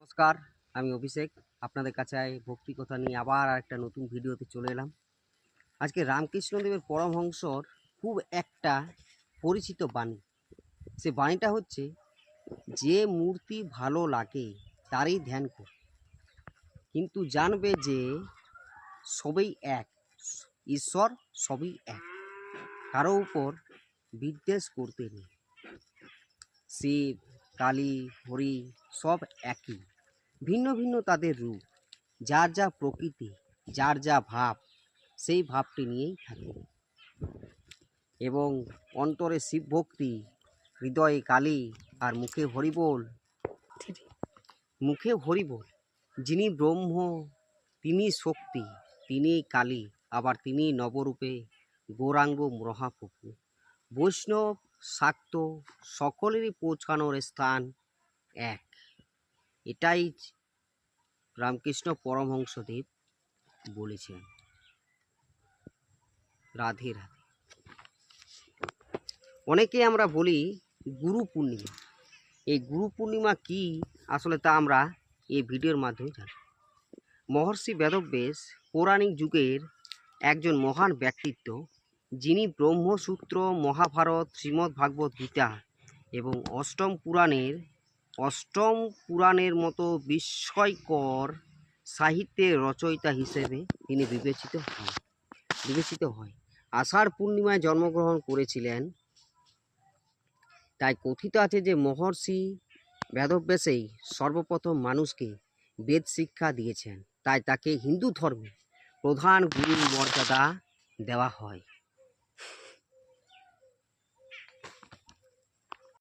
নমস্কার, আমি অভিষেক। আপনাদের কাছে ভক্তি কথা নিয়ে আবার আরেকটা নতুন ভিডিওতে চলে এলাম। আজকে রামকৃষ্ণদেবের পরমহংসর খুব একটা পরিচিত বাণী। সে বাণীটা হচ্ছে, যে মূর্তি ভালো লাগে তারই ধ্যান কর, কিন্তু জানবে যে সবই এক, ঈশ্বর সবই এক, কারো উপর বিদ্বেষ করতে নেই। শিব, কালী, হরি সব একই, ভিন্ন ভিন্ন তাদের রূপ, যার যা প্রকৃতি, যার যা ভাব, সেই ভাবটি নিয়েই থাকে। এবং অন্তরে শিব ভক্তি, হৃদয়ে কালী, আর মুখে হরিবোল। মুখে হরিবোল। যিনি ব্রহ্ম, তিনি শক্তি, তিনি কালী, আবার তিনি নবরূপে গৌরাঙ্গ মহাপ্রভু। বৈষ্ণব, শাক্ত সকলেরই পৌঁছানোর স্থান এক। এটাই রামকৃষ্ণ পরমহংসদেব বলেছেন। রাধে রাধে। অনেকে আমরা বলি গুরু পূর্ণিমা। এই গুরু পূর্ণিমা কি আসলে তা আমরা এই ভিডিওর মাধ্যমে জানি। মহর্ষি বেদব্যাস পৌরাণিক যুগের একজন মহান ব্যক্তিত্ব, যিনি ব্রহ্মসূত্র, মহাভারত, শ্রীমদ্ ভাগবত গীতা এবং অষ্টম পুরাণের মতো বিস্ময়কর সাহিত্যের রচয়িতা হিসেবে তিনি বিবেচিত হয়। আষাঢ় পূর্ণিমায় জন্মগ্রহণ করেছিলেন। তাই কথিত আছে যে মহর্ষি বেদব্যাসই সর্বপ্রথম মানুষকে বেদ শিক্ষা দিয়েছেন। তাই তাকে হিন্দু ধর্মে প্রধান গুরুর মর্যাদা দেওয়া হয়।